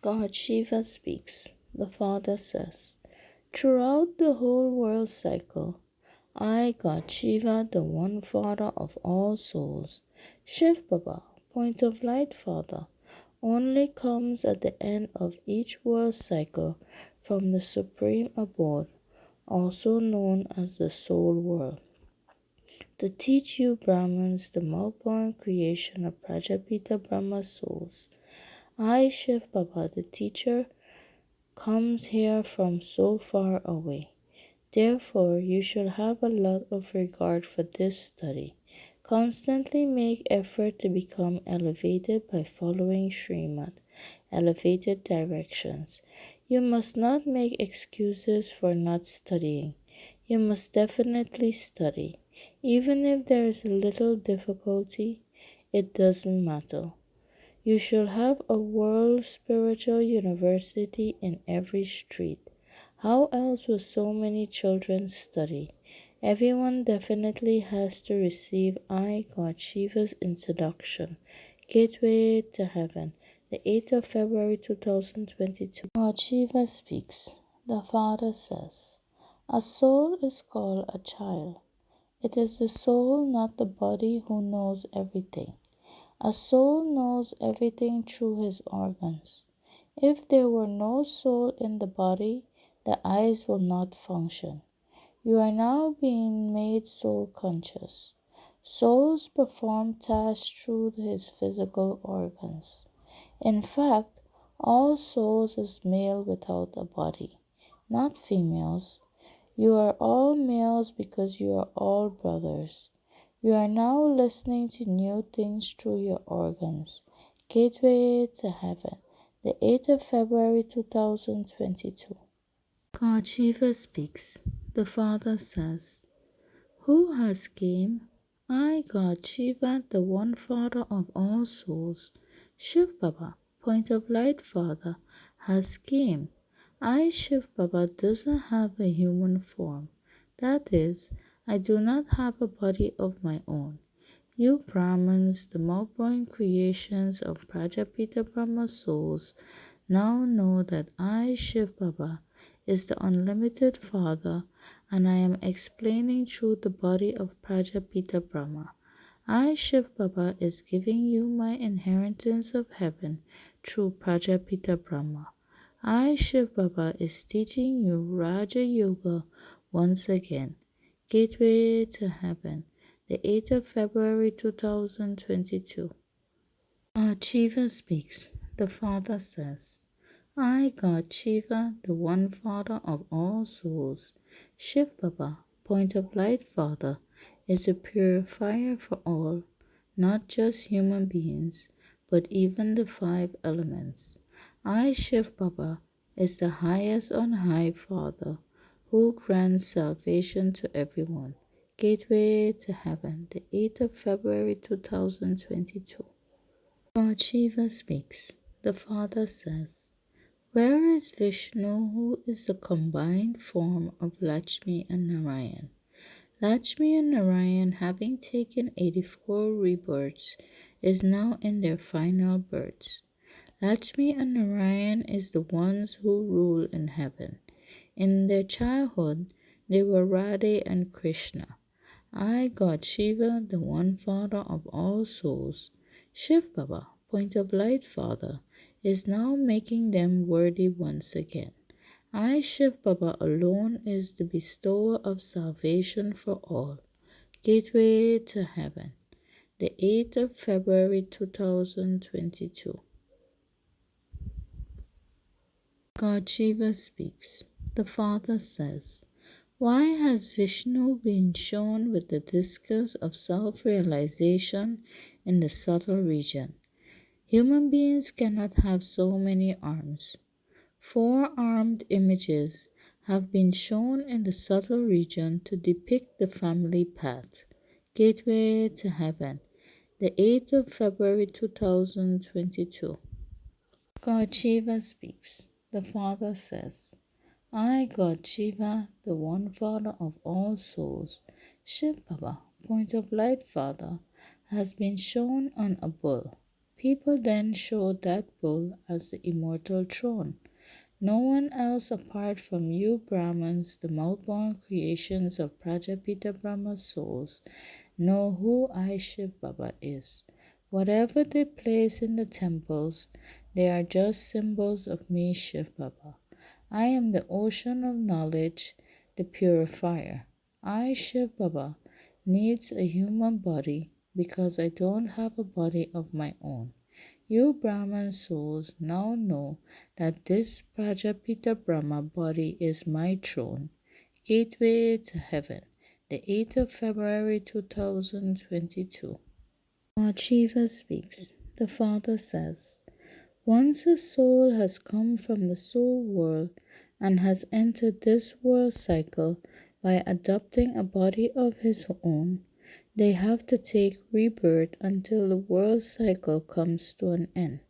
God Shiva speaks. The Father says, throughout the whole world cycle, I, God Shiva, the one Father of all souls, Shiv Baba, point of light Father, only comes at the end of each world cycle from the supreme abode, also known as the soul world, to teach you Brahmins the milk-born creation of Prajapita Brahma souls. I, Shiv Baba, the teacher, comes here from so far away. Therefore, you should have a lot of regard for this study. Constantly make effort to become elevated by following Srimad, elevated directions. You must not make excuses for not studying. You must definitely study. Even if there is a little difficulty, it doesn't matter. You should have a world spiritual university in every street. How else will so many children study? Everyone definitely has to receive I, God Shiva's introduction. Gateway to Heaven, the 8th of February 2022. God Shiva speaks. The Father says, a soul is called a child. It is the soul, not the body, who knows everything. A soul knows everything through his organs. If there were no soul in the body, the eyes will not function. You are now being made soul conscious. Souls perform tasks through his physical organs. In fact, all souls is male without a body, not females. You are all males because you are all brothers. You are now listening to new things through your organs. Gateway to Heaven, the 8th of February 2022. God Shiva speaks. The Father says, who has came? I, God Shiva, the one Father of all souls, Shiv Baba, point of light Father, has came. I, Shiv Baba, doesn't have a human form. That is, I do not have a body of my own. You Brahmins, the milk-born creations of Prajapita Brahma souls, now know that I, Shiv Baba, is the unlimited Father, and I am explaining through the body of Prajapita Brahma. I, Shiv Baba, is giving you my inheritance of heaven through Prajapita Brahma. I, Shiv Baba, is teaching you Raja Yoga once again. Gateway to Heaven, the 8th of February 2022. Shiva speaks. The Father says, I, God Shiva, the one Father of all souls, Shiv Baba, point of light Father, is a purifier for all, not just human beings, but even the five elements. I, Shiv Baba, is the highest on high Father, who grants salvation to everyone. Gateway to Heaven, the 8th of February 2022. God Shiva speaks. The Father says, where is Vishnu, who is the combined form of Lakshmi and Narayan? Lakshmi and Narayan, having taken 84 rebirths, is now in their final births. Lakshmi and Narayan is the ones who rule in heaven. In their childhood, they were Radha and Krishna. I, God Shiva, the one Father of all souls, Shiv Baba, point of light Father, is now making them worthy once again. I, Shiv Baba, alone is the bestower of salvation for all. Gateway to Heaven, the 8th of February 2022. God Shiva speaks. The Father says, why has Vishnu been shown with the discus of self-realization in the subtle region? Human beings cannot have so many arms. 4-armed images have been shown in the subtle region to depict the family path. Gateway to Heaven, the 8th of February 2022. God Shiva speaks. The Father says, I, God Shiva, the one Father of all souls, Shiv Baba, point of light Father, has been shown on a bull, People then showed that bull as the immortal throne. No one else apart from you Brahmins, the mouth-born creations of Prajapita Brahma's souls, know who I Shiv Baba is. Whatever they place in the temples, they are just symbols of me Shiv Baba. I am the ocean of knowledge, the purifier. I Shiv Baba needs a human body because I don't have a body of my own. You Brahman souls now know that this Prajapita Brahma body is my throne, gateway to heaven, the 8th of February 2022. God Shiva speaks. The Father says, once a soul has come from the soul world and has entered this world cycle by adopting a body of his own, they have to take rebirth until the world cycle comes to an end.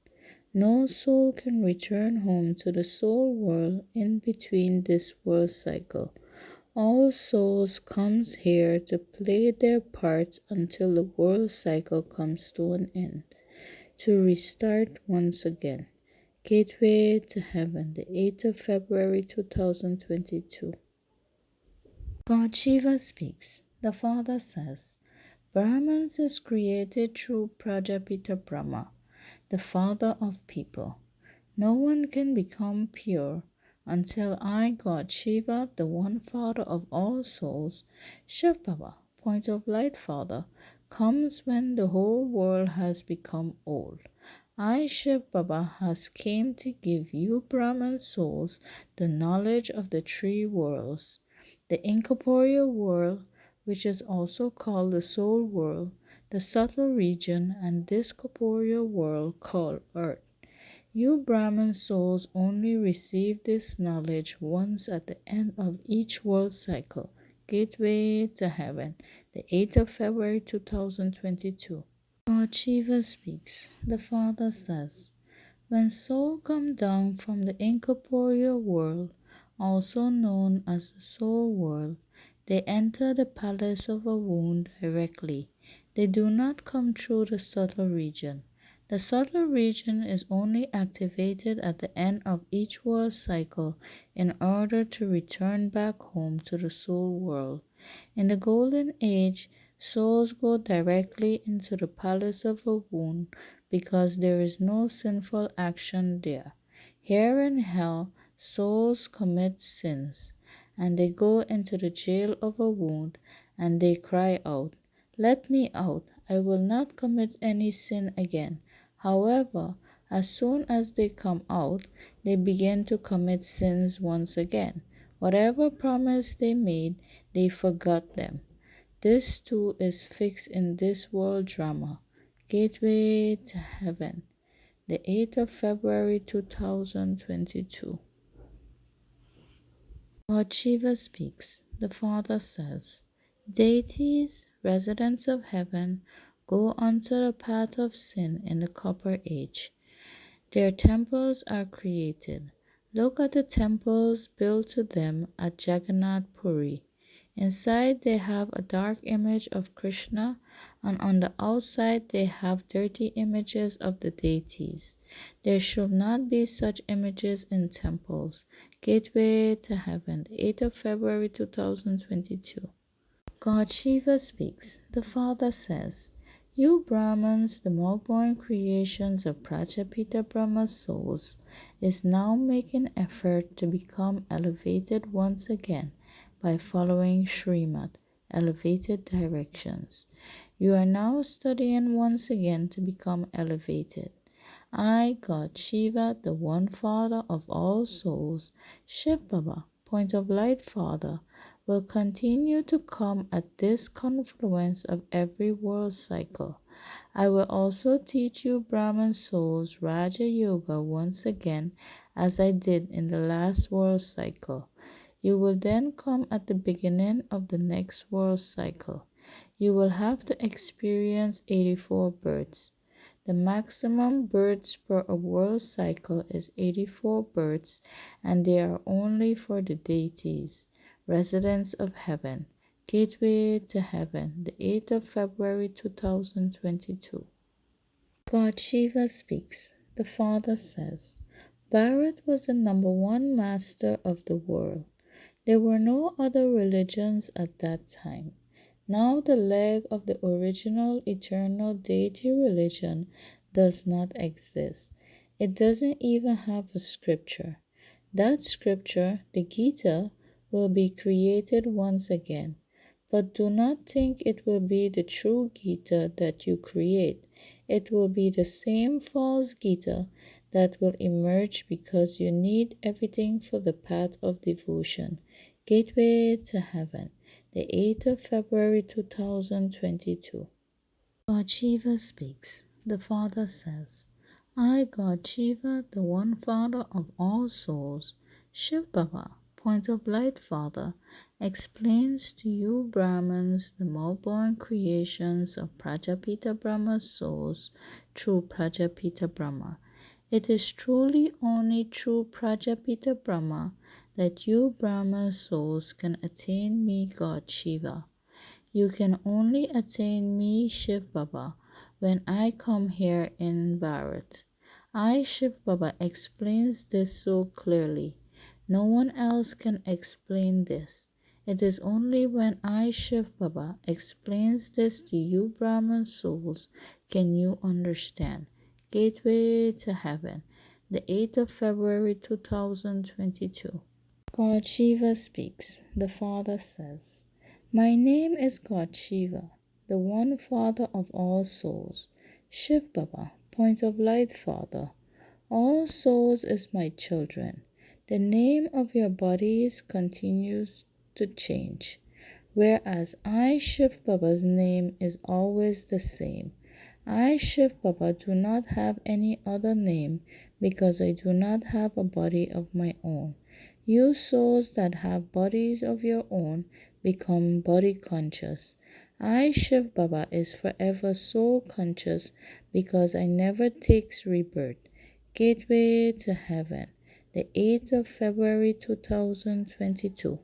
No soul can return home to the soul world in between this world cycle. All souls comes here to play their parts until the world cycle comes to an end, to restart once again. Gateway to Heaven, the 8th of February 2022. God Shiva speaks. The Father says, Brahmans is created through Prajapita Brahma, the father of people. No one can become pure until I, God Shiva, the one Father of all souls, Shiv Baba, point of light Father, comes when the whole world has become old. I, Shiv Baba, has came to give you Brahman souls the knowledge of the three worlds, the incorporeal world, which is also called the soul world, the subtle region, and this corporeal world called earth. You Brahman souls only receive this knowledge once at the end of each world cycle. Gateway to Heaven, the 8th of February 2022. God Shiva speaks. The Father says, when soul come down from the incorporeal world, also known as the soul world, they enter the palace of a wound directly. They do not come through the subtle region. The subtle region is only activated at the end of each world cycle in order to return back home to the soul world. In the golden age, souls go directly into the palace of a wound because there is no sinful action there. Here in hell, souls commit sins, and they go into the jail of a wound, and they cry out, let me out, I will not commit any sin again. However, as soon as they come out, they begin to commit sins once again. Whatever promise they made, they forgot them. This too is fixed in this world drama. Gateway to Heaven, the 8th of February 2022. God Shiva speaks. The Father says, deities, residents of heaven, go onto the path of sin in the copper age. Their temples are created. Look at the temples built to them at Jagannath Puri. Inside they have a dark image of Krishna, and on the outside they have dirty images of the deities. There should not be such images in temples. Gateway to Heaven, 8th of February 2022. God Shiva speaks. The Father says, you Brahmins, the more-born creations of Prajapita Brahma's souls, is now making effort to become elevated once again by following Srimad, elevated directions. You are now studying once again to become elevated. I, God Shiva, the one Father of all souls, Shiv Baba, point of light Father, will continue to come at this confluence of every world cycle. I will also teach you Brahman souls Raja Yoga once again as I did in the last world cycle. You will then come at the beginning of the next world cycle. You will have to experience 84 births. The maximum births per a world cycle is 84 births, and they are only for the deities, residents of heaven. Gateway to Heaven, the 8th of February 2022. God Shiva speaks. The Father says, Bharat was the number one master of the world. There were no other religions at that time. Now the leg of the original eternal deity religion does not exist. It doesn't even have a scripture. That scripture, the Gita, will be created once again. But do not think it will be the true Gita that you create. It will be the same false Gita that will emerge because you need everything for the path of devotion. Gateway to Heaven, the 8th of February 2022. God Shiva speaks. The Father says, I, God Shiva, the one Father of all souls, Shiv Baba, point of light Father, explains to you Brahmins the more-born creations of Prajapita Brahma's souls through Prajapita Brahma. It is truly only through Prajapita Brahma that you Brahma souls can attain me, God Shiva. You can only attain me, Shiv Baba, when I come here in Bharat. I, Shiv Baba, explains this so clearly. No one else can explain this. It is only when I, Shiv Baba, explains this to you Brahman souls can you understand. Gateway to Heaven, the 8th of February 2022. God Shiva speaks. The Father says, My name is God Shiva, the one Father of all souls. Shiv Baba, point of light Father. All souls is my children. The name of your bodies continues to change, whereas I, Shiv Baba's name is always the same. I, Shiv Baba, do not have any other name because I do not have a body of my own. You souls that have bodies of your own become body conscious. I, Shiv Baba, is forever soul conscious because I never takes rebirth. Gateway to Heaven, the 8th of February 2022.